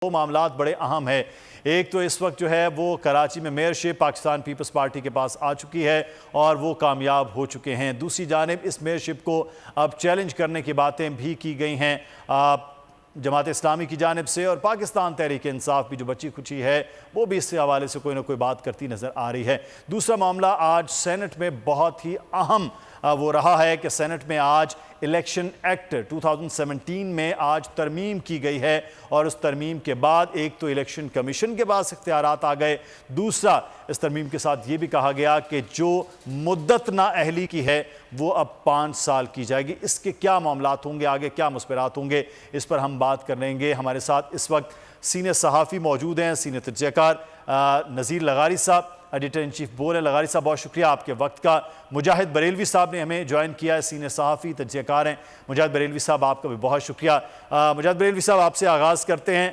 دو معاملات بڑے اہم ہیں۔ ایک تو اس وقت جو ہے وہ کراچی میں میئرشپ پاکستان پیپلز پارٹی کے پاس آ چکی ہے اور وہ کامیاب ہو چکے ہیں۔ دوسری جانب اس میئرشپ کو اب چیلنج کرنے کی باتیں بھی کی گئی ہیں جماعت اسلامی کی جانب سے، اور پاکستان تحریک انصاف بھی جو بچی کچی ہے وہ بھی اس سے حوالے سے کوئی نہ کوئی بات کرتی نظر آ رہی ہے۔ دوسرا معاملہ آج سینٹ میں بہت ہی اہم وہ رہا ہے کہ سینٹ میں آج الیکشن ایکٹ 2017 میں آج ترمیم کی گئی ہے، اور اس ترمیم کے بعد ایک تو الیکشن کمیشن کے پاس اختیارات آ گئے، دوسرا اس ترمیم کے ساتھ یہ بھی کہا گیا کہ جو مدت نااہلی کی ہے وہ اب 5 سال کی جائے گی۔ اس کے کیا معاملات ہوں گے، آگے کیا مثبرات ہوں گے، اس پر ہم بات کر لیں گے۔ ہمارے ساتھ اس وقت سینئر صحافی موجود ہیں، سینئر تجزیہ کار نذیر لغاری صاحب، ایڈیٹر ان چیف بول ہیں۔ لغاری صاحب بہت شکریہ آپ کے وقت کا۔ مجاہد بریلوی صاحب نے ہمیں جوائن کیا ہے، سینئر صحافی تجزیہ کار ہیں۔ مجاہد بریلوی صاحب آپ کا بھی بہت شکریہ۔ مجاہد بریلوی صاحب آپ سے آغاز کرتے ہیں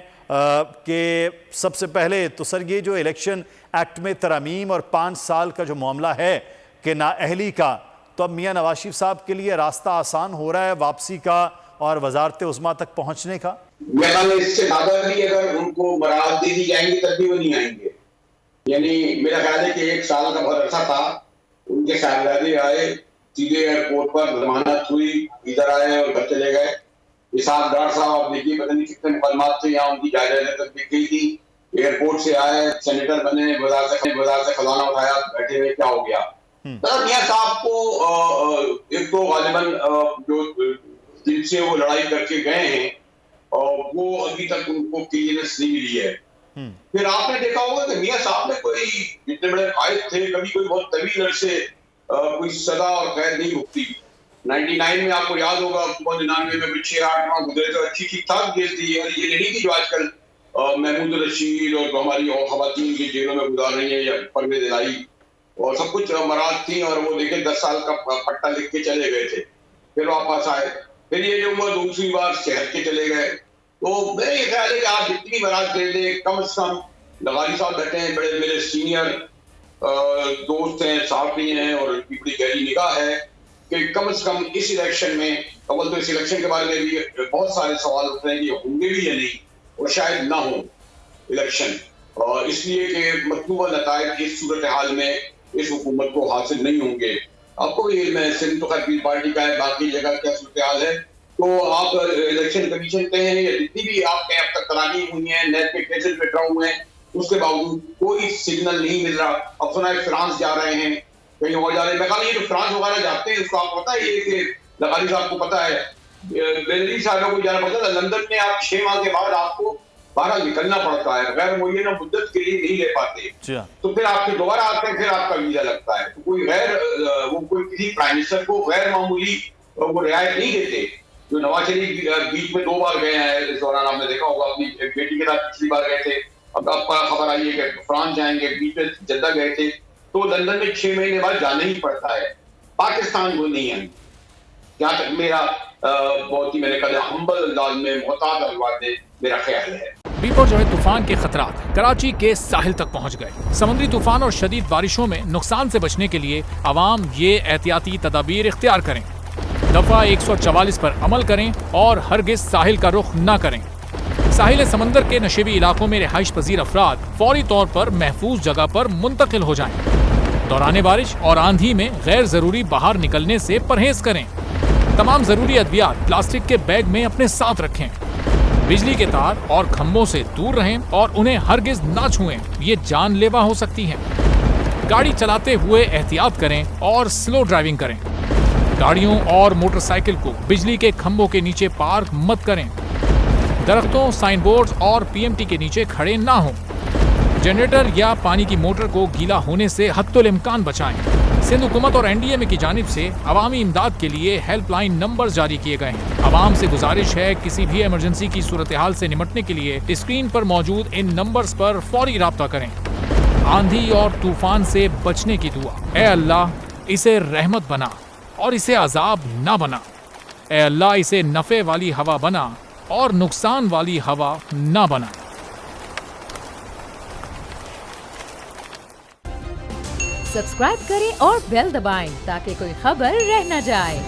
کہ سب سے پہلے تو سر یہ جو الیکشن ایکٹ میں ترمیم اور 5 سال کا جو معاملہ ہے کہ نااہلی کا، تو اب میاں نواز شریف صاحب کے لیے راستہ آسان ہو رہا ہے واپسی کا اور وزارت عظمیٰ تک پہنچنے کا؟ میں اس سے زیادہ بھی اگر ان کو مراحت دے دی جائیں گی تب بھی وہ نہیں آئیں گے۔ یعنی میرا خیال ہے کہ 1 سال کا بہت عرصہ تھا، ان کے صاحبزادے آئے سیدھے ایئرپورٹ پر، ضمانت ہوئی، ادھر آئے اور گھر چلے گئے۔ اسحاق ڈار صاحب آپ دیکھیے پتہ نہیں کتنے مکالمات تھے یہاں ان کی جائزہ تک دیکھ گئی تھی، ایئرپورٹ سے آئے، سینیٹر بنے، وزارت خزانہ اٹھایا، بیٹھے ہوئے کیا ہو گیا۔ میاں صاحب کو ایک تو غالباً جو جن سے وہ لڑائی کر کے گئے ہیں وہ ابھی تک ان کو کلیئرنس نہیں ملی ہے۔ پھر آپ نے دیکھا ہوگا کہ میاں صاحب نے کوئی جتنے بڑے قائد تھے کبھی کوئی بہت طویل عرصے کوئی سزا اور قید نہیں بھگتی۔ 99 میں آپ کو یاد ہوگا 99 میں 6-8 ماہ گزرے تو اچھی ٹھیک ٹھاک کیس دی، اور یہ نہیں کہ جو آج کل محمود الرشید اور ہماری اور خواتین کی جیلوں میں گزار رہی ہیں یا پرویز الہی، اور سب کچھ مراد تھیں، اور وہ دیکھیں 10 سال کا پٹا لکھ کے چلے گئے تھے، پھر واپس آئے، پھر یہ جو ہوا دوسری بار شہر کے چلے گئے۔ تو میرا یہ خیال ہے کہ آپ جتنی برات دے دیں، کم از کم لغاری صاحب بیٹھے ہیں، بڑے میرے سینئر دوست ہیں، صحافی ہیں، اور ان کی بڑی گہری نگاہ ہے کہ کم از کم اس الیکشن میں، اول تو اس الیکشن کے بارے میں بھی بہت سارے سوال اٹھ رہے ہیں کہ ہوں گے بھی یا نہیں، اور شاید نہ ہوں الیکشن، اور اس لیے کہ مطلوبہ نتائج اس صورتحال میں اس حکومت کو حاصل نہیں ہوں گے۔ آپ کو بھی علم ہے سندھ تو خیر پارٹی کا ہے، باقی جگہ کیا صورتحال ہے، تو آپ الیکشن کمیشن کہیں یا جتنی بھی آپ کہیں اب تک تراکی ہوئی ہیں، نیٹ کے کیسز پہ ڈرا ہوئے ہیں، اس کے باوجود کوئی سگنل نہیں مل رہا۔ اب سنا ہے فرانس جا رہے ہیں، کہیں اور جا رہے ہیں، میں کہا یہ جو فرانس وغیرہ جاتے ہیں اس کو آپ کو پتا ہے، یہ کہ لغاری صاحب کو پتا ہے، بریلوی صاحب کو جانا پڑتا ہے لندن میں، آپ 6 ماہ کے بعد آپ کو باہر نکلنا پڑتا ہے، غیر معینہ مدت کے لیے نہیں لے پاتے، تو پھر آپ کے دوبارہ آتے ہیں، پھر آپ کا ویزا لگتا ہے۔ تو کوئی وہ کوئی کسی پرائم منسٹر کو غیر معمولی وہ رعایت نہیں دیتے۔ جو نواز شریف بیچ میں 2 بار گئے ہیں، اس دوران آپ نے دیکھا ہوگا اپنی بیٹی کے ساتھ پچھلی بار گئے تھے، اب آپ کو خبر آئی ہے کہ فرانس جائیں گے، بیچ میں جدہ گئے تھے، تو لندن میں 6 مہینے بعد جانا ہی پڑتا ہے۔ پاکستان وہ نہیں ہے، جہاں تک میرا بہت ہی میں نے کہا ہمبل انداز میں محتاط الفاظ میں میرا خیال ہے۔ بیپو جو ہے طوفان کے خطرات کراچی کے ساحل تک پہنچ گئے۔ سمندری طوفان اور شدید بارشوں میں نقصان سے بچنے کے لیے عوام یہ احتیاطی تدابیر اختیار کریں، دفعہ 144 پر عمل کریں اور ہرگز ساحل کا رخ نہ کریں۔ ساحل سمندر کے نشیبی علاقوں میں رہائش پذیر افراد فوری طور پر محفوظ جگہ پر منتقل ہو جائیں۔ دوران بارش اور آندھی میں غیر ضروری باہر نکلنے سے پرہیز کریں۔ تمام ضروری ادویات پلاسٹک کے بیگ میں اپنے ساتھ رکھیں۔ بجلی کے تار اور کھمبوں سے دور رہیں اور انہیں ہرگز نہ چھوئیں، یہ جان لیوا ہو سکتی ہیں۔ گاڑی چلاتے ہوئے احتیاط کریں اور سلو ڈرائیونگ کریں۔ گاڑیوں اور موٹر سائیکل کو بجلی کے کھمبوں کے نیچے پارک مت کریں۔ درختوں، سائن بورڈز اور PMT کے نیچے کھڑے نہ ہوں۔ جنریٹر یا پانی کی موٹر کو گیلا ہونے سے حتی الامکان بچائیں۔ سندھ حکومت اور NDA کی جانب سے عوامی امداد کے لیے ہیلپ لائن نمبر جاری کیے گئے ہیں۔ عوام سے گزارش ہے کسی بھی ایمرجنسی کی صورتحال سے نمٹنے کے لیے اسکرین پر موجود ان نمبرز پر فوری رابطہ کریں۔ آندھی اور طوفان سے بچنے کی دعا۔ اے اللہ اسے رحمت بنا اور اسے عذاب نہ بنا۔ اے اللہ اسے نفع والی ہوا بنا اور نقصان والی ہوا نہ بنا۔ سبسکرائب کریں اور بیل دبائیں تاکہ کوئی خبر رہ نہ جائے۔